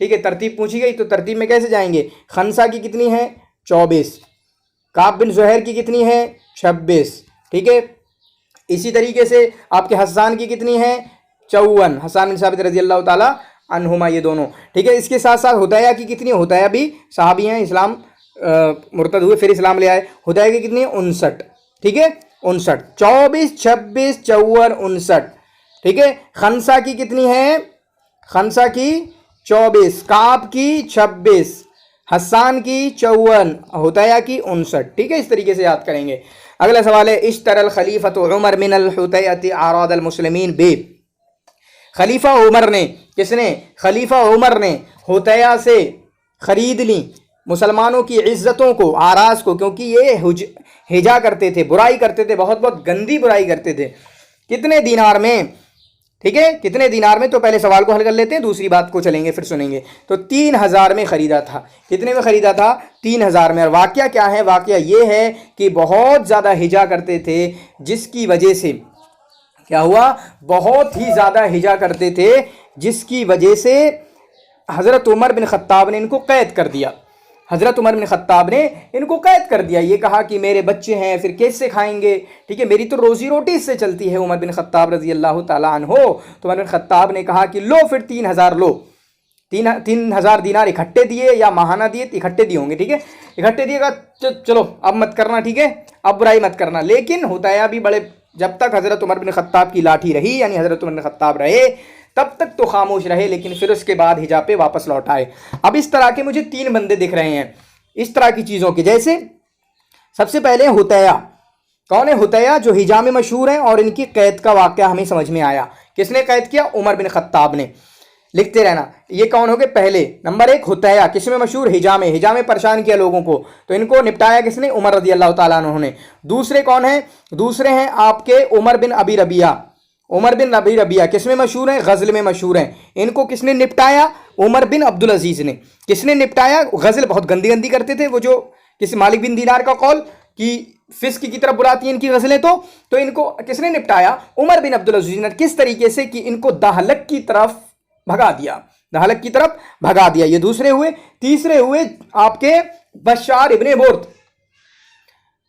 ٹھیک ہے، ترتیب پوچھی گئی تو ترتیب میں کیسے جائیں گے؟ خنسا کی کتنی ہے؟ 24. کعب بن زہیر کی کتنی ہے؟ 26. ٹھیک ہے، اسی طریقے سے آپ کے حسان کی کتنی ہے؟ 54. حسان بن ثابت رضی اللہ تعالیٰ عنہما یہ دونوں. ٹھیک ہے، اس کے ساتھ ساتھ ہدیہ کی کتنی؟ ہدیہ بھی صحابی ہیں، اسلام مرتد ہوئے پھر اسلام لے آئے. ہدیہ کی کتنی ہے؟ 59. ٹھیک ہے، 59. 24 26 54 59. ٹھیک ہے، خنسا کی کتنی ہے؟ خنسا کی 24. کعب کی 26. حسان کی 54. ہدیہ کی 59. ٹھیک ہے، اس طریقے سے یاد کریں گے. اگلا سوال ہے اشتر الخلیفۃ عمر من الحطیۃ اعراض المسلمین بے. خلیفہ عمر نے، کس نے؟ خلیفہ عمر نے حطیہ سے خرید لی مسلمانوں کی عزتوں کو، آراز کو، کیونکہ یہ ہجا کرتے تھے، برائی کرتے تھے، بہت بہت گندی برائی کرتے تھے. کتنے دینار میں؟ ٹھیک ہے، کتنے دینار میں؟ تو پہلے سوال کو حل کر لیتے ہیں، دوسری بات کو چلیں گے پھر سنیں گے. تو 3000 میں خریدا تھا. کتنے میں خریدا تھا؟ 3000 میں. اور واقعہ کیا ہے؟ واقعہ یہ ہے کہ بہت زیادہ ہجا کرتے تھے، جس کی وجہ سے کیا ہوا؟ بہت ہی زیادہ ہجا کرتے تھے، جس کی وجہ سے حضرت عمر بن خطاب نے ان کو قید کر دیا. حضرت عمر بن خطاب نے ان کو قید کر دیا. یہ کہا کہ میرے بچے ہیں، پھر کیسے کھائیں گے؟ ٹھیک ہے، میری تو روزی روٹی اس سے چلتی ہے. عمر بن خطاب رضی اللہ تعالیٰ عنہ، تو عمر بن خطاب نے کہا کہ لو پھر 3000 لو. 3000 دینار اکٹھے دیے یا ماہانہ دیے؟ اکٹھے دیے ہوں گے. ٹھیک ہے، اکٹھے دیے گا. چلو اب مت کرنا، ٹھیک ہے، اب برائی مت کرنا. لیکن ہوتا بھی بڑے، جب تک حضرت عمر بن خطاب کی لاٹھی رہی، یعنی حضرت عمر بن خطاب رہے، تب تک تو خاموش رہے، لیکن پھر اس کے بعد حجاب پہ واپس لوٹ آئے. اب اس طرح کے مجھے 3 بندے دکھ رہے ہیں اس طرح کی چیزوں کے. جیسے سب سے پہلے ہتیہ. کون ہے ہتیہ؟ جو حجاب میں مشہور ہیں، اور ان کی قید کا واقعہ ہمیں سمجھ میں آیا. کس نے قید کیا؟ عمر بن خطاب نے. لکھتے رہنا. یہ کون ہو گئے؟ پہلے نمبر 1 ہتیہ. کس میں مشہور؟ حجاب میں. حجاب میں پریشان کیا لوگوں کو، تو ان کو نپٹایا کس نے؟ عمر رضی اللہ تعالیٰ عنہ نے. دوسرے کون ہیں؟ دوسرے ہیں آپ کے عمر بن ابی ربیعہ. عمر بن ابی ربیعہ کس میں مشہور ہیں؟ غزل میں مشہور ہیں. ان کو کس نے نپٹایا؟ عمر بن عبدالعزیز نے. کس نے نپٹایا؟ غزل بہت گندی گندی کرتے تھے وہ، جو کسی مالک بن دینار کا قول کہ فسق کی طرف بلاتی ہیں ان کی غزلیں. تو ان کو کس نے نپٹایا؟ عمر بن عبدالعزیز نے. کس طریقے سے؟ کہ ان کو دہلک کی طرف بھگا دیا. دہلک کی طرف بھگا دیا. یہ دوسرے ہوئے. تیسرے ہوئے آپ کے بشار ابن برد.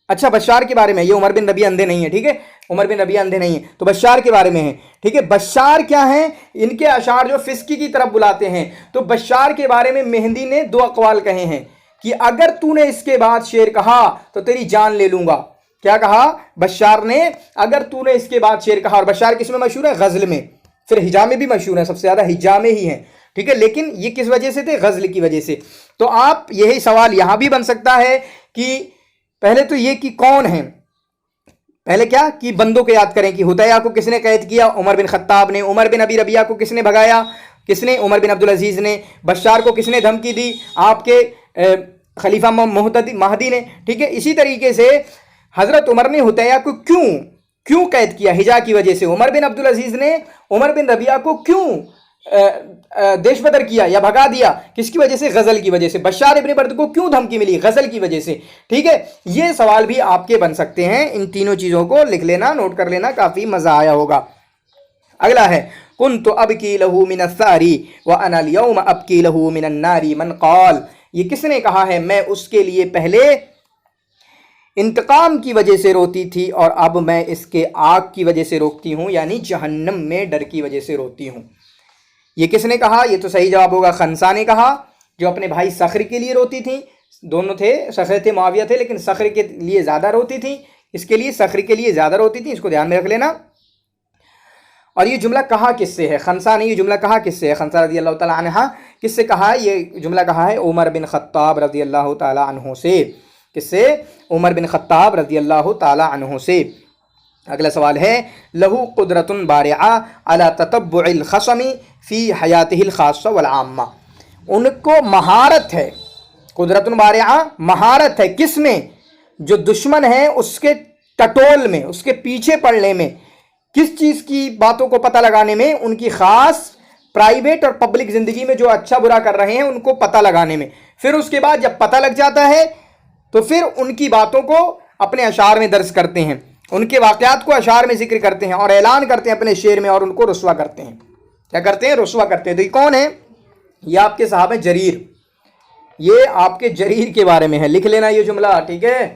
اچھا، بشار کے بارے میں، یہ عمر بن ربیعہ اندھے نہیں ہیں. ٹھیک ہے، عمر بن ربیعہ اندھے نہیں ہیں، تو بشار کے بارے میں ہیں. ٹھیک ہے، بشار کیا ہیں؟ ان کے اشعار جو فسقی کی طرف بلاتے ہیں. تو بشار کے بارے میں مہندی نے 2 اقوال کہے ہیں کہ اگر تو نے اس کے بعد شعر کہا تو تیری جان لے لوں گا. کیا کہا بشار نے؟ اگر تو نے اس کے بعد شعر کہا. اور بشار کس میں مشہور ہے؟ غزل میں. پھر حجاب میں بھی مشہور ہے، سب سے زیادہ حجاب میں ہی ہیں. ٹھیک ہے، لیکن یہ کس وجہ سے تھے؟ غزل کی وجہ سے. تو آپ یہی سوال یہاں بھی بن سکتا ہے کہ پہلے تو یہ کہ کون ہیں، پہلے کیا کہ بندوں کو یاد کریں کہ ہتیہ کو کس نے قید کیا؟ عمر بن خطاب نے. عمر بن ابی ربیعہ کو کس نے بھگایا؟ کس نے؟ عمر بن عبدالعزیز نے. بشار کو کس نے دھمکی دی؟ آپ کے خلیفہ مہدی نے. ٹھیک ہے، اسی طریقے سے حضرت عمر نے ہتیہ کو کیوں قید کیا؟ حجا کی وجہ سے. عمر بن عبدالعزیز نے عمر بن ربیعہ کو کیوں دیش بدر کیا یا بھگا دیا؟ کس کی وجہ سے؟ غزل کی وجہ سے. بشار ابن برد کو کیوں دھمکی ملی؟ غزل کی وجہ سے. ٹھیک ہے، یہ سوال بھی آپ کے بن سکتے ہیں. ان تینوں چیزوں کو لکھ لینا، نوٹ کر لینا، کافی مزہ آیا ہوگا. اگلا ہے کنت ابکی لہو من الثاری وانا اليوم ابکی لہو من النار من قال. یہ کس نے کہا ہے؟ میں اس کے لیے پہلے انتقام کی وجہ سے روتی تھی، اور اب میں اس کے آگ کی وجہ سے روتی ہوں، یعنی جہنم میں ڈر کی وجہ سے روتی ہوں. یہ کس نے کہا؟ یہ تو صحیح جواب ہوگا خنسا نے کہا، جو اپنے بھائی صخر کے لیے روتی تھی. دونوں تھے، صخر تھے، معاویہ تھے، لیکن صخر کے لیے زیادہ روتی تھی. اس کے لیے صخر کے لیے زیادہ روتی تھی، اس کو دھیان میں رکھ لینا. اور یہ جملہ کہا کس سے ہے؟ خنسا نے یہ جملہ کہا کس سے ہے؟ خنسا رضی اللہ تعالیٰ عنہ کس سے کہا ہے؟ یہ جملہ کہا ہے عمر بن خطاب رضی اللہ تعالیٰ عنہ سے. کس سے؟ عمر بن خطاب رضی اللہ تعالیٰ عنہ سے. اگلا سوال ہے لہو قدرۃ بارعہ علی تتبع الخصم فی حیاتہ الخاصہ والعامہ. ان کو مہارت ہے، قدرۃ بارعہ مہارت ہے کس میں؟ جو دشمن ہے اس کے ٹٹول میں، اس کے پیچھے پڑنے میں، کس چیز کی باتوں کو پتہ لگانے میں، ان کی خاص پرائیویٹ اور پبلک زندگی میں جو اچھا برا کر رہے ہیں ان کو پتہ لگانے میں. پھر اس کے بعد جب پتہ لگ جاتا ہے تو پھر ان کی باتوں کو اپنے اشعار میں درج کرتے ہیں، ان کے واقعات کو اشعار میں ذکر کرتے ہیں اور اعلان کرتے ہیں اپنے شعر میں، اور ان کو رسوا کرتے ہیں. کیا کرتے ہیں؟ رسوا کرتے ہیں. تو یہ کون ہے؟ یہ آپ کے صحابہ جریر، یہ آپ کے جریر کے بارے میں ہے، لکھ لینا یہ جملہ، ٹھیک ہے،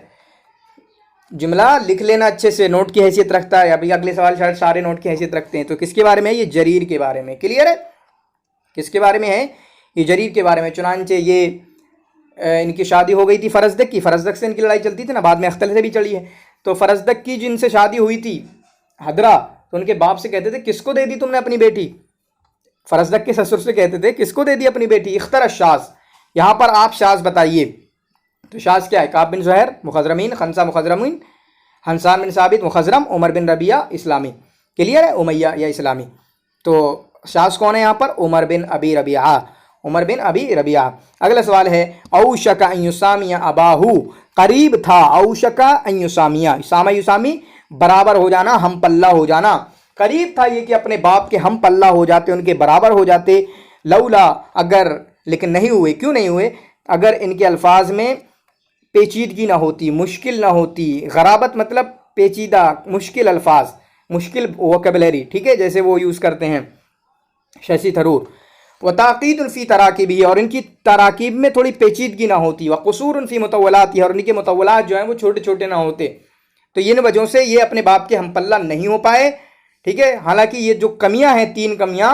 جملہ لکھ لینا اچھے سے، نوٹ کی حیثیت رکھتا ہے، ابھی اگلے سوال شاید سارے نوٹ کی حیثیت رکھتے ہیں۔ تو کس کے بارے میں ہے؟ یہ جریر کے بارے میں، کلیئر ہے؟ کس کے بارے میں ہے؟ یہ جریر کے بارے میں۔ چنانچہ یہ ان کی شادی ہو گئی تھی فرزدق کی، فرزدق سے ان کی لڑائی چلتی تھی نا، بعد میں اختل سے بھی چلی ہے۔ تو فرزدق کی جن سے شادی ہوئی تھی حدرہ، تو ان کے باپ سے کہتے تھے کس کو دے دی تم نے اپنی بیٹی؟ فرزدق کے سسر سے کہتے تھے کس کو دے دی اپنی بیٹی؟ اختر الشاذ، یہاں پر آپ شاذ بتائیے۔ تو شاذ کیا ہے؟ کعب بن زہر مخضرمین، خنسہ مخضرمین، حنسان بن ثابت مخضرم، عمر بن ربیعہ اسلامی، کلیئر ہے؟ امیہ یا اسلامی۔ تو شاذ کون ہے یہاں پر؟ عمر بن ابی ربیعہ، عمر بن ابی ربیعہ۔ اگلا سوال ہے اوشک ان یسامی اباہو، قریب تھا، اوشک ان یسامیہ، یسامہ یسامی برابر ہو جانا، ہم پلہ ہو جانا، قریب تھا یہ کہ اپنے باپ کے ہم پلہ ہو جاتے، ان کے برابر ہو جاتے، لولا اگر، لیکن نہیں ہوئے، کیوں نہیں ہوئے؟ اگر ان کے الفاظ میں پیچیدگی نہ ہوتی، مشکل نہ ہوتی، غرابت مطلب پیچیدہ مشکل الفاظ، مشکل ووکیبلری، ٹھیک ہے، جیسے وہ یوز کرتے ہیں ششی تھرور، وتعقید فی تراکیبہ، اور ان کی تراکیب میں تھوڑی پیچیدگی نہ ہوتی، وقصور فی مطولاتہ، اور ان کے مطولات جو ہیں وہ چھوٹے چھوٹے نہ ہوتے، تو ان وجہوں سے یہ اپنے باپ کے ہم پلہ نہیں ہو پائے، ٹھیک ہے۔ حالانکہ یہ جو کمیاں ہیں، 3 کمیاں،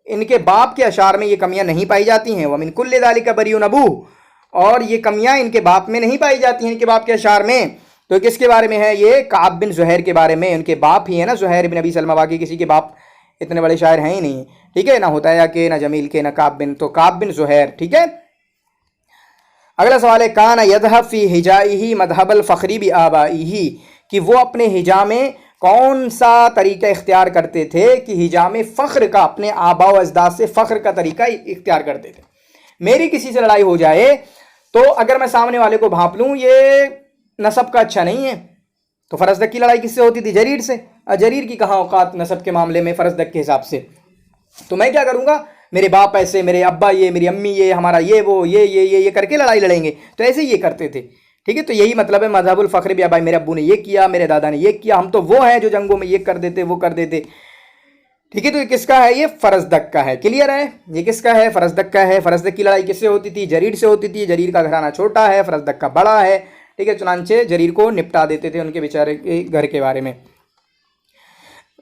ان کے باپ کے اشعار میں یہ کمیاں نہیں پائی جاتی ہیں، وَمِن كُلِّ ذَلِكَ بَرِيٌّ أَبُوهُ، اور یہ کمیاں ان کے باپ میں نہیں پائی جاتی ہیں، ان کے باپ کے اشعار میں۔ تو کس کے بارے میں ہے؟ یہ کعب بن زہیر کے بارے میں، ان کے باپ ہی ہیں نا زہیر بن ابی سلمہ، باقی کسی کے باپ اتنے بڑے شاعر ہیں ہی نہیں، ٹھیک ہے، نہ ہوتایا کے، نہ جمیل کے، نہ کعب بن، تو کعب بن زہیر، ٹھیک ہے۔ اگلا سوال ہے کان یذهب فی حجائہ مذہب الفخری بآبائہ، کہ وہ اپنے حجا میں کون سا طریقہ اختیار کرتے تھے کہ حجا میں فخر کا، اپنے آباء و اجداد سے فخر کا طریقہ اختیار کرتے تھے۔ میری کسی سے لڑائی ہو جائے تو اگر میں سامنے والے کو بھانپ لوں یہ نسب کا اچھا نہیں ہے، تو فرزدق کی لڑائی کس سے ہوتی تھی؟ جریر سے، جریر کی کہاں اوقات نسب کے معاملے میں فرزدق کے حساب سے، تو میں کیا کروں گا؟ میرے باپ ایسے، میرے ابا یہ، میری امی یہ، ہمارا یہ، وہ یہ کر کے لڑائی لڑیں گے، تو ایسے یہ کرتے تھے، ٹھیک ہے۔ تو یہی مطلب ہے مذہب الفخر بھی، ابائی میرے ابو نے یہ کیا، میرے دادا نے یہ کیا، ہم تو وہ ہیں جو جنگوں میں یہ کر دیتے وہ کر دیتے، ٹھیک ہے۔ تو یہ کس کا ہے؟ یہ فرزدق کا ہے، کلیئر ہے؟ یہ کس کا ہے؟ فرزدق کا ہے۔ فرزدق کی لڑائی کس سے ہوتی تھی؟ جریر سے ہوتی تھی، جریر کا گھرانہ چھوٹا ہے، فرزدق کا بڑا ہے، ٹھیک ہے، چنانچہ جریر کو نپٹا دیتے تھے ان کے بیچارے کے گھر کے بارے میں۔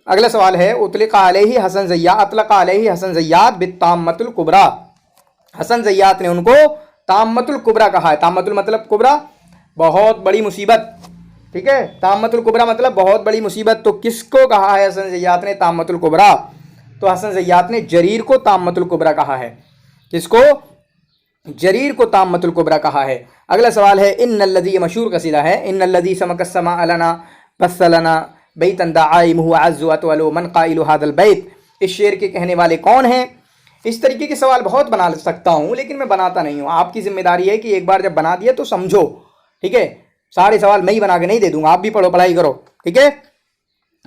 اگلا سوال ہے اطلق علیہ حسن زیات، اطلق علیہ حسن زیات بالطامۃ الکبریٰ، حسن زیات نے ان کو طامۃ الکبریٰ کہا ہے۔ طامۃ المطلب کبریٰ، بہت بڑی مصیبت، ٹھیک ہے، طامۃ الکبریٰ مطلب بہت بڑی مصیبت۔ تو کس کو کہا ہے حسن زیات نے طامۃ الکبریٰ؟ تو حسن زیات نے جریر کو طامۃ الکبریٰ کہا ہے۔ کس کو؟ جریر کو طامۃ الکبریٰ کہا ہے۔ اگلا سوال ہے ان الذی، مشہور قصیدہ ہے، ان الذی سمک السماء لنا بث لنا بیتا دعائمہ اعز واطول من قائل هذا البیت، اس شعر کے کہنے والے کون ہیں؟ اس طریقے کے سوال بہت بنا سکتا ہوں لیکن میں بناتا نہیں ہوں، آپ کی ذمہ داری ہے کہ ایک بار جب بنا دیا تو سمجھو، ٹھیک ہے، سارے سوال میں ہی بنا کے نہیں دے دوں گا، آپ بھی پڑھو، پڑھائی کرو، ٹھیک ہے۔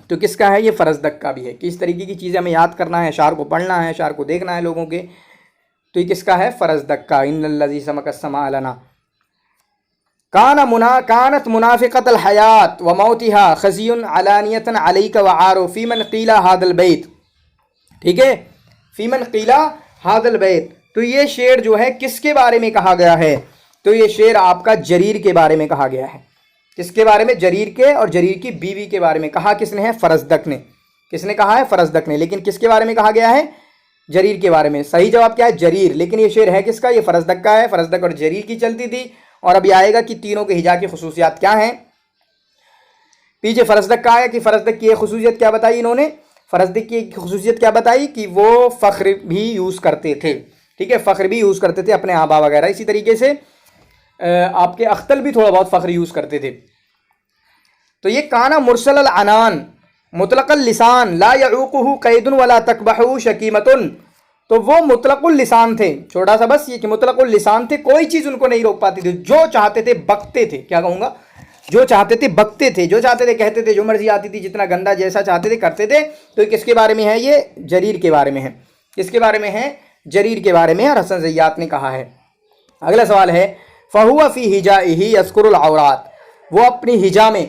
تو کس کا ہے؟ یہ فرزدق کا بھی ہے، کہ اس طریقے کی چیزیں ہمیں یاد کرنا ہے، اشعار کو پڑھنا ہے، اشعار کو دیکھنا ہے لوگوں کے، تو یہ کس کا ہے؟ فرزدق کا۔ ان الذی سمک السماء لنا کانت منافقت الحیات وموتها خزی علانیتا علیک وعار فیمن قیل هذا البیت، ٹھیک ہے، فیمن قیل هذا البیت۔ تو یہ شعر جو ہے کس کے بارے میں کہا گیا ہے؟ تو یہ شعر آپ کا جریر کے بارے میں کہا گیا ہے۔ کس کے بارے میں؟ جریر کے، اور جریر کی بیوی کے بارے میں کہا کس نے ہے؟ فرزدق نے۔ کس نے کہا ہے؟ فرزدق نے۔ لیکن کس کے بارے میں کہا گیا ہے؟ جریر کے بارے میں۔ صحیح جواب کیا ہے؟ جریر۔ لیکن یہ شعر ہے کس کا؟ یہ فرزدق کا ہے، فرزدق اور جریر کی چلتی تھی۔ اور ابھی آئے گا کہ تینوں کے ہجا کی خصوصیات کیا ہیں۔ پیچھے فرزدق کا آیا کہ فرزدق کی ایک خصوصیت کیا بتائی انہوں نے؟ فرزدق کی ایک خصوصیت کیا بتائی کہ وہ فخر بھی یوز کرتے تھے، ٹھیک ہے، فخر بھی یوز کرتے تھے اپنے آبا وغیرہ۔ اسی طریقے سے آپ کے اختل بھی تھوڑا بہت فخر یوز کرتے تھے۔ تو یہ کانا مرسل العنان مطلق اللسان لا یعوقہ قید ولا تقبح شکیمت، تو وہ مطلق اللسان تھے، چھوٹا سا بس یہ کہ مطلق اللسان تھے، کوئی چیز ان کو نہیں روک پاتی تھی، جو چاہتے تھے بکتے تھے، کیا کہوں گا، جو چاہتے تھے بکتے تھے، جو چاہتے تھے کہتے تھے، جو مرضی آتی تھی، جتنا گندا جیسا چاہتے تھے کرتے تھے۔ تو کس کے بارے میں ہے؟ یہ جریر کے بارے میں ہے۔ کس کے بارے میں ہے؟ جریر کے بارے میں، اور حسن زیات نے کہا ہے۔ اگلا سوال ہے فَهُوَ فِي حِجَائِهِ يَذْكُرُ الْعَوْرَاتِ، وہ اپنی ہجا میں،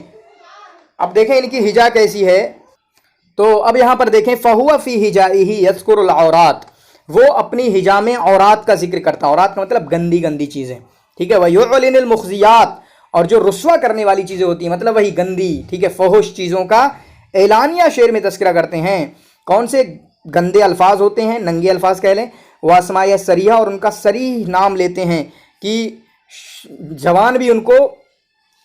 اب دیکھیں ان کی ہجا کیسی ہے، تو اب یہاں پر دیکھیں فَهُوَ فِي حِجَائِهِ يَذْكُرُ الْعَوْرَاتِ، وہ اپنی حجا میں عورات کا ذکر کرتا ہے، عورات کا مطلب گندی گندی چیزیں، ٹھیک ہے، وَيُعْلِنِ الْمُخْزِيَاتِ، اور جو رسوا کرنے والی چیزیں ہوتی ہیں مطلب وہی گندی، ٹھیک ہے، فحش چیزوں کا اعلانیہ شعر میں تذکرہ کرتے ہیں۔ کون سے گندے الفاظ ہوتے ہیں، ننگے الفاظ کہہ لیں، وَأَسْمَاءِ السَّرِيحَةِ، اور ان کا صریح نام لیتے ہیں کہ جوان بھی ان کو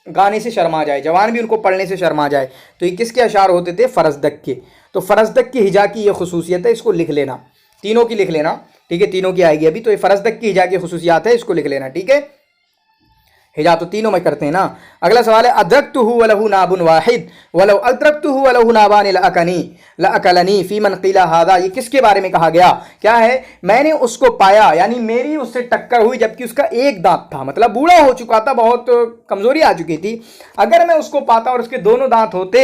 گانے سے شرما جائے، جوان بھی ان کو پڑھنے سے شرما جائے۔ تو یہ کس کے اشعار ہوتے تھے؟ فرزدق کے۔ تو فرزدق کی ہجا کی یہ خصوصیت ہے، اس کو لکھ لینا، تینوں کی لکھ لینا، ٹھیک ہے، تینوں کی آئے گی ابھی، تو یہ فرزدق کی ہجا کی خصوصیات ہے، اس کو لکھ لینا، ٹھیک ہے۔ ہجا تو تینوں میں کرتے ہیں نا۔ اگلا سوال ہے ادرکتہ ولہ ناب واحد ولو ادرکتہ ولہ نابان لأکلنی فی من قیل ھذا، یہ کس کے بارے میں کہا گیا؟ کیا ہے؟ میں نے اس کو پایا، یعنی میری اس سے ٹکر ہوئی جبکہ اس کا ایک دانت تھا، مطلب بوڑھا ہو چکا تھا، بہت کمزوری آ چکی تھی، اگر میں اس کو پاتا اور اس کے دونوں دانت ہوتے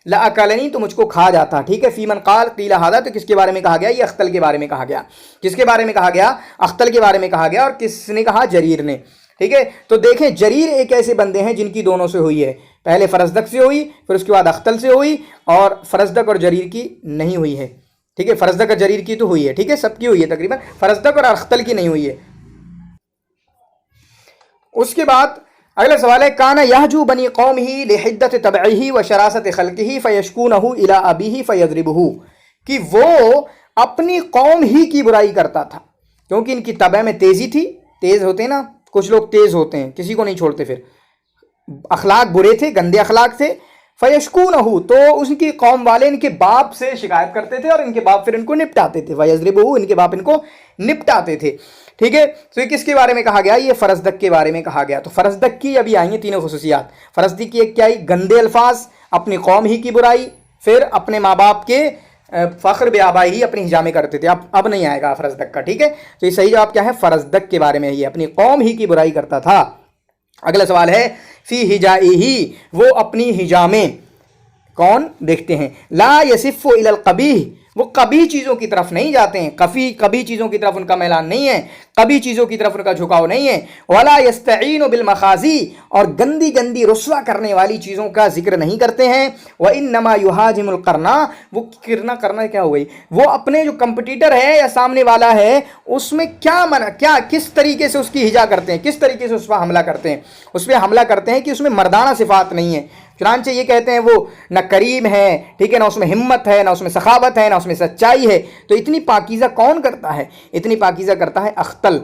لأکلنی تو مجھ کو کھا جاتا، ٹھیک ہے۔ فی من قال قیل ھذا، تو کس کے بارے میں کہا گیا؟ یہ اختل کے بارے میں کہا گیا۔ کس کے بارے میں کہا گیا؟ اختل کے بارے میں کہا گیا، اور کس نے کہا؟ جریر نے، ٹھیک ہے۔ تو دیکھیں جریر ایک ایسے بندے ہیں جن کی دونوں سے ہوئی ہے، پہلے فرزدق سے ہوئی، پھر اس کے بعد اختل سے ہوئی، اور فرزدق اور جریر کی نہیں ہوئی ہے، ٹھیک ہے۔ فرزدق اور جریر کی تو ہوئی ہے، ٹھیک ہے، سب کی ہوئی ہے تقریباً، فرزدق اور اختل کی نہیں ہوئی ہے۔ اس کے بعد اگلا سوال ہے کانا یحجو بنی قومہ لحدت طبعہ وشراست خلقہ فیشکونہ الی ابیہ فیضربہ، کہ وہ اپنی قوم ہی کی برائی کرتا تھا، کیونکہ ان کی طبع میں تیزی تھی، تیز ہوتے ہیں نا، کچھ لوگ تیز ہوتے ہیں، کسی کو نہیں چھوڑتے، پھر اخلاق برے تھے، گندے اخلاق تھے، فیشکونہ، تو ان کی قوم والے ان کے باپ سے شکایت کرتے تھے اور ان کے باپ پھر ان کو نپٹاتے تھے، فیضربہ، ان کے باپ ان کو نپٹاتے تھے، ٹھیک ہے۔ تو یہ کس کے بارے میں کہا گیا؟ یہ فرزدق کے بارے میں کہا گیا۔ تو فرزدق کی ابھی آئیں گے تینوں خصوصیات۔ فرزدق کی ایک کیا آئی؟ گندے الفاظ، اپنی قوم ہی کی برائی، پھر اپنے ماں باپ کے فخر بے آبائی ہی اپنی حجا میں کرتے تھے، اب نہیں آئے گا فرزدق کا، ٹھیک ہے۔ تو یہ صحیح جواب کیا ہے؟ فرزدق کے بارے میں ہی، اپنی قوم ہی کی برائی کرتا تھا۔ اگلا سوال ہے فی حجائہ، وہ اپنی حجا میں، کون؟ دیکھتے ہیں، لا یصف الی القبیح، وہ قبیح چیزوں کی طرف نہیں جاتے ہیں، قبیح چیزوں کی طرف ان کا میلان نہیں ہے، قبیح چیزوں کی طرف ان کا جھکاؤ نہیں ہے، ولا یستعین بالمخازی، اور گندی گندی رسوا کرنے والی چیزوں کا ذکر نہیں کرتے ہیں، وانما یہاجم القرنا، وہ کرنا کیا ہو گئی؟ وہ اپنے جو کمپٹیٹر ہے یا سامنے والا ہے اس میں کیا کس طریقے سے اس کی ہجا کرتے ہیں، کس طریقے سے اس پر حملہ کرتے ہیں، اس پہ حملہ کرتے ہیں کہ اس میں مردانہ صفات نہیں ہے۔ چنانچہ یہ کہتے ہیں وہ نہ کریم ہے، ٹھیک ہے، نہ اس میں ہمت ہے، نہ اس میں سخاوت ہے، نہ اس میں سچائی ہے۔ تو اتنی پاکیزہ کون کرتا ہے؟ اتنی پاکیزہ کرتا ہے اختل۔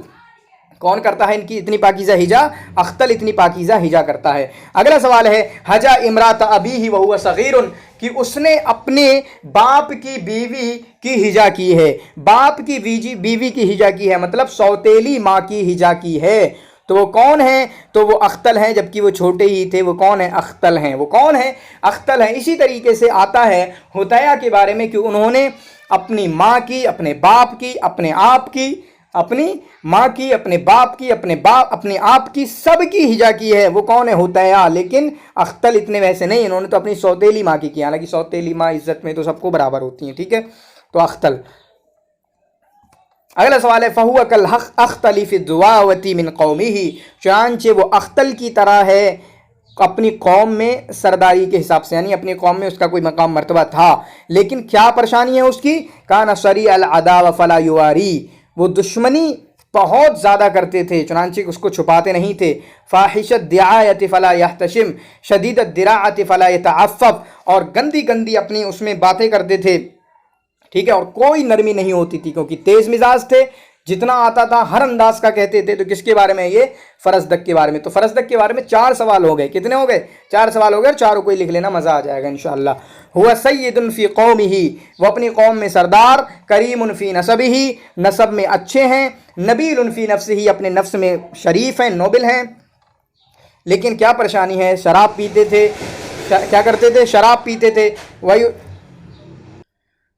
کون کرتا ہے ان کی اتنی پاکیزہ ہجا؟ اختل اتنی پاکیزہ ہجا کرتا ہے۔ اگلا سوال ہے حجا امرات ابیہ وہو صغیر، کہ اس نے اپنے باپ کی بیوی کی ہجا کی ہے، باپ کی بیوی کی ہجا کی ہے، مطلب سوتیلی ماں کی ہجا کی ہے۔ تو وہ کون ہیں؟ تو وہ اختل ہیں، جبکہ وہ چھوٹے ہی تھے۔ وہ کون ہیں؟ اختل ہیں۔ وہ کون ہیں؟ اختل ہیں۔ اسی طریقے سے آتا ہے حطیہ کے بارے میں کہ انہوں نے اپنی ماں کی، اپنے باپ کی، اپنے آپ کی، اپنی ماں کی، اپنے باپ کی، اپنے آپ کی، سب کی ہجا کی ہے۔ وہ کون ہے؟ حطیہ۔ لیکن اختل اتنے ویسے نہیں، انہوں نے تو اپنی سوتیلی ماں کی کیا، حالانکہ سوتیلی ماں عزت میں تو سب کو برابر ہوتی ہیں، ٹھیک ہے۔ تو اختل۔ اگلا سوال ہے فَهُوَ كَالْأَخْطَلِ فِي الدُّوَاوَةِ مِنْ قَوْمِهِ، چنانچہ وہ اختل کی طرح ہے اپنی قوم میں سرداری کے حساب سے، یعنی اپنی قوم میں اس کا کوئی مقام مرتبہ تھا، لیکن کیا پریشانی ہے اس کی؟ كَانَ سَرِيعَ الْعَدَاوَةِ فَلَا يُوَارِي، وہ دشمنی بہت زیادہ کرتے تھے چنانچہ اس کو چھپاتے نہیں تھے۔ فاحش الدعایۃ فلا یحتشم شدید الدراعۃ فلا یتعفف، اور گندی گندی اپنی اس میں باتیں کرتے تھے، ٹھیک ہے، اور کوئی نرمی نہیں ہوتی تھی کیونکہ تیز مزاج تھے، جتنا آتا تھا ہر انداز کا کہتے تھے۔ تو کس کے بارے میں؟ یہ فرزدق کے بارے میں۔ تو فرزدق کے بارے میں 4 سوال ہو گئے، کتنے ہو گئے؟ 4 سوال ہو گئے، اور چاروں کو ہی لکھ لینا، مزہ آ جائے گا انشاءاللہ۔ ہوا سید فی قومہ، وہ اپنی قوم میں سردار، کریم فی نسبہ، نسب میں اچھے ہیں، نبیل فی نفسہ، اپنے نفس میں شریف ہیں، نوبل ہیں، لیکن کیا پریشانی ہے؟ شراب پیتے تھے۔ کیا کرتے تھے؟ شراب پیتے تھے،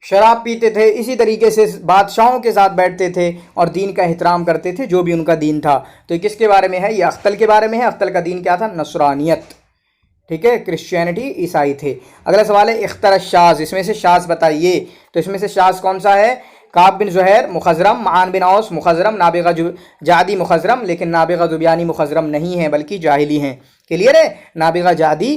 شراب پیتے تھے، اسی طریقے سے بادشاہوں کے ساتھ بیٹھتے تھے اور دین کا احترام کرتے تھے، جو بھی ان کا دین تھا۔ تو یہ کس کے بارے میں ہے؟ یہ اختل کے بارے میں ہے۔ اختل کا دین کیا تھا؟ نصرانیت، ٹھیک ہے، کرسچینٹی، عیسائی تھے۔ اگلا سوال ہے اختر الشاذ، اس میں سے شاذ بتائیے۔ تو اس میں سے شاذ کون سا ہے؟ کعب بن زہیر مخضرم، معان بن اوس مخضرم، نابغہ جعدی مخضرم، لیکن نابغہ ذبیانی مخضرم نہیں ہیں بلکہ جاہلی ہیں۔ کلیئر ہے؟ نابغہ جعدی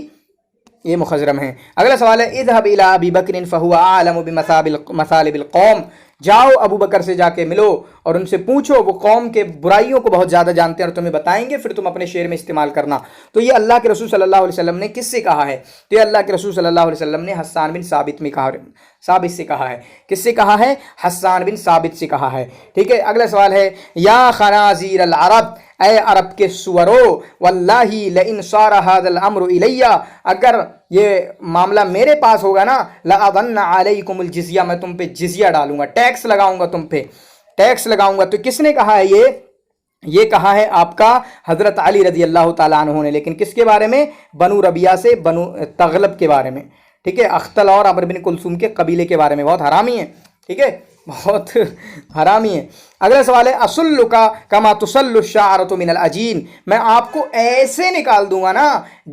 یہ مخضرم ہیں۔ اگلا سوال ہے اذهب الى ابی بکر فهو اعلم بمثالب القوم، جاؤ ابو بکر سے جا کے ملو اور ان سے پوچھو، وہ قوم کے برائیوں کو بہت زیادہ جانتے ہیں اور تمہیں بتائیں گے، پھر تم اپنے شعر میں استعمال کرنا۔ تو یہ اللہ کے رسول صلی اللہ علیہ وسلم نے کس سے کہا ہے؟ تو یہ اللہ کے رسول صلی اللہ علیہ وسلم نے حسان بن ثابت میں کہا، ثابت سے کہا ہے۔ کس سے کہا ہے؟ حسان بن ثابت سے کہا ہے، ٹھیک ہے۔ اگلا سوال ہے، یا خنازیر العرب، اے عرب کے سورو، واللہ لئن صار هذا الامر الی، اگر یہ معاملہ میرے پاس ہوگا نا، لأضن علیکم الجزیہ، میں تم پہ جزیہ ڈالوں گا، ٹیکس لگاؤں گا، تم پہ ٹیکس لگاؤں گا۔ تو کس نے کہا ہے یہ کہا ہے آپ کا حضرت علی رضی اللہ تعالیٰ عنہ نے، لیکن کس کے بارے میں؟ بنو ربیعہ سے، بنو تغلب کے بارے میں، ٹھیک ہے۔ اختل اور عمرو بن کلثوم کے قبیلے کے بارے میں، بہت حرامی ہے، ٹھیک ہے، بہت حرامی ہے۔ اگلا سوال ہے، اسلکا کما تسل الشعرۃ من العجین، میں آپ کو ایسے نکال دوں گا نا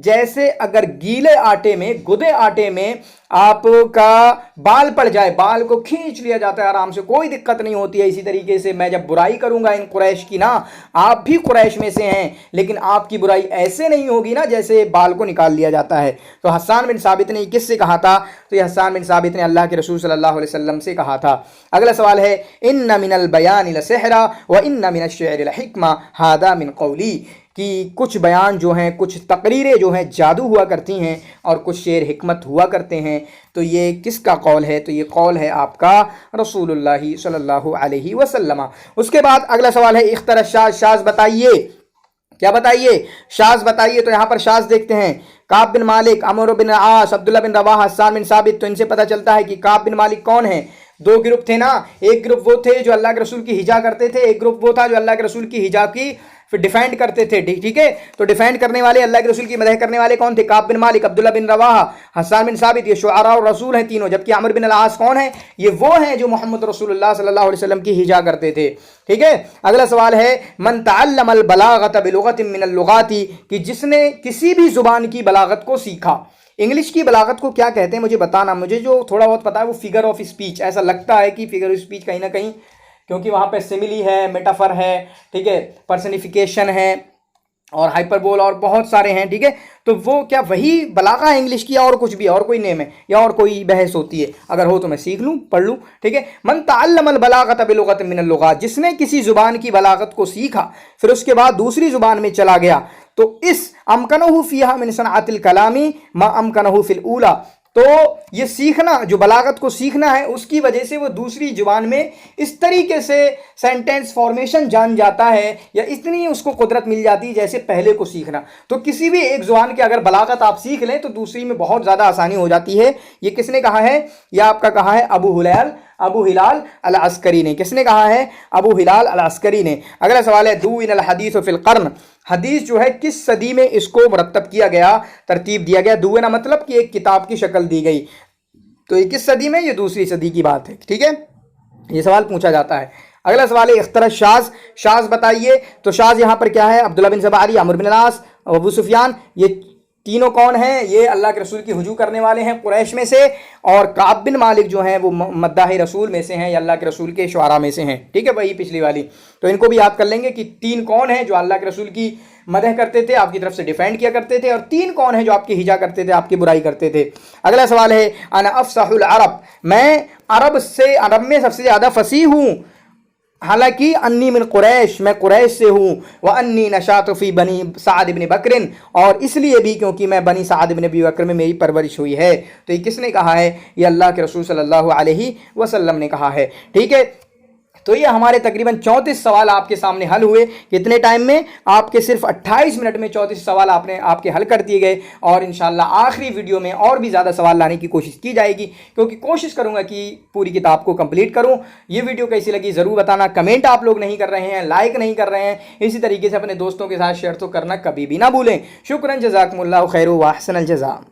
جیسے اگر گیلے آٹے میں، گدے آٹے میں آپ کا بال پڑ جائے، بال کو کھینچ لیا جاتا ہے آرام سے، کوئی دقت نہیں ہوتی ہے۔ اسی طریقے سے میں جب برائی کروں گا ان قریش کی نا، آپ بھی قریش میں سے ہیں لیکن آپ کی برائی ایسے نہیں ہوگی نا جیسے بال کو نکال لیا جاتا ہے۔ تو حسان بن ثابت نے کس سے کہا تھا؟ تو یہ حسان بن ثابت نے اللہ کے رسول صلی اللہ علیہ وسلم سے کہا تھا۔ اگلا سوال ہے، ان من البیان لسحرا وان من الشعر لحکمہ ھذا من قولی، کہ کچھ بیان جو ہیں، کچھ تقریریں جو ہیں جادو ہوا کرتی ہیں اور کچھ شعر حکمت ہوا کرتے ہیں۔ تو یہ کس کا قول ہے؟ تو یہ قول ہے آپ کا رسول اللہ صلی اللہ علیہ وسلم۔ اس کے بعد اگلا سوال ہے، اختر الشاذ، شاذ بتائیے، کیا بتائیے؟ شاذ بتائیے۔ تو یہاں پر شاذ دیکھتے ہیں، کعب بن مالک، عمرو بن العاص، عبداللہ بن رواحہ، حسان بن ثابت۔ تو ان سے پتہ چلتا ہے کہ کعب بن مالک کون ہیں؟ دو گروپ تھے نا، ایک گروپ وہ تھے جو اللہ کے رسول کی ہجا کرتے تھے، ایک گروپ وہ تھا جو اللہ کے رسول کی ہجا کی پھر ڈیفینڈ کرتے تھے، ٹھیک ہے۔ تو ڈیفینڈ کرنے والے، اللہ کے رسول کی مدح کرنے والے کون تھے؟ کعب بن مالک، عبداللہ بن رواحہ، حسان بن ثابت، یہ شعراء الرسول ہیں تینوں۔ جبکہ عمرو بن العاص کون ہیں؟ یہ وہ ہیں جو محمد رسول اللہ صلی اللہ علیہ وسلم کی ہجا کرتے تھے، ٹھیک ہے۔ اگلا سوال ہے، من تعلم البلاغۃ بلغۃ من اللغات، کہ جس نے کسی بھی زبان کی بلاغت کو سیکھا۔ انگلش کی بلاغت کو کیا کہتے ہیں مجھے بتانا، مجھے جو تھوڑا بہت پتا ہے وہ فگر آف اسپیچ، ایسا لگتا ہے کہ فگر آف اسپیچ کہیں نہ کہیں، کیونکہ وہاں پہ سملی ہے، میٹافر ہے، ٹھیک ہے، پرسنیفیکیشن ہے اور ہائپربول اور بہت سارے ہیں، ٹھیک ہے۔ تو وہ کیا وہی بلاغہ ہے انگلش کی، اور کچھ بھی، اور کوئی نیم ہے یا اور کوئی بحث ہوتی ہے؟ اگر ہو تو میں سیکھ لوں، پڑھ لوں، ٹھیک ہے۔ من تعلم البلاغۃ بلغۃ من اللغات، جس نے کسی زبان کی بلاغت کو سیکھا پھر اس کے بعد دوسری زبان میں چلا گیا، تو اس امکنہ فیہا من صنعت الکلام ما امکنہ فی الاولی، تو یہ سیکھنا، جو بلاغت کو سیکھنا ہے، اس کی وجہ سے وہ دوسری زبان میں اس طریقے سے سینٹینس فارمیشن جان جاتا ہے یا اتنی اس کو قدرت مل جاتی ہے جیسے پہلے کو سیکھنا۔ تو کسی بھی ایک زبان کے اگر بلاغت آپ سیکھ لیں تو دوسری میں بہت زیادہ آسانی ہو جاتی ہے۔ یہ کس نے کہا ہے؟ یہ آپ کا کہا ہے ابو ہلال العسکری نے۔ کس نے کہا ہے؟ ابو ہلال العسکری نے۔ اگلا سوال ہے، دون الحدیث فی القرن، حدیث جو ہے کس صدی میں اس کو مرتب کیا گیا، ترتیب دیا گیا؟ دونا مطلب کہ ایک کتاب کی شکل دی گئی، تو یہ کس صدی میں؟ یہ دوسری صدی کی بات ہے، ٹھیک ہے، یہ سوال پوچھا جاتا ہے۔ اگلا سوال ہے، اختر الشاذ، شاذ بتائیے۔ تو شاذ یہاں پر کیا ہے؟ عبداللہ بن زباری، عمرو بن العاص، ابو سفیان، یہ تینوں کون ہیں؟ یہ اللہ کے رسول کی ہجوم کرنے والے ہیں قریش میں سے، اور کعب بن مالک جو ہیں وہ مداح رسول میں سے ہیں یا اللہ کے رسول کے شعراء میں سے ہیں، ٹھیک ہے، وہی پچھلی والی۔ تو ان کو بھی یاد کر لیں گے کہ تین کون ہیں جو اللہ کے رسول کی مدح کرتے تھے، آپ کی طرف سے ڈیفینڈ کیا کرتے تھے، اور تین کون ہیں جو آپ کی ہجا کرتے تھے، آپ کی برائی کرتے تھے۔ اگلا سوال ہے، انا افصح العرب، میں عرب میں سب سے زیادہ فصیح ہوں، حالانکہ انی من قریش، میں قریش سے ہوں، وانی نشأت فی بنی سعد بن بکر، اور اس لیے بھی کیونکہ میں بنی سعد بن ابی بکر میں میری پرورش ہوئی ہے۔ تو یہ کس نے کہا ہے؟ یہ اللہ کے رسول صلی اللہ علیہ وسلم نے کہا ہے، ٹھیک ہے۔ تو یہ ہمارے تقریباً 34 سوال آپ کے سامنے حل ہوئے۔ کتنے ٹائم میں؟ آپ کے صرف 28 منٹ میں 34 سوال آپ کے حل کر دیے گئے، اور انشاءاللہ آخری ویڈیو میں اور بھی زیادہ سوال لانے کی کوشش کی جائے گی، کیونکہ کوشش کروں گا کہ پوری کتاب کو کمپلیٹ کروں۔ یہ ویڈیو کیسی لگی ضرور بتانا، کمنٹ آپ لوگ نہیں کر رہے ہیں، لائک نہیں کر رہے ہیں، اسی طریقے سے اپنے دوستوں کے ساتھ شیئر تو کرنا کبھی بھی نہ بھولیں۔ شکراً، جزاکم اللہ خیر و احسن الجزاء۔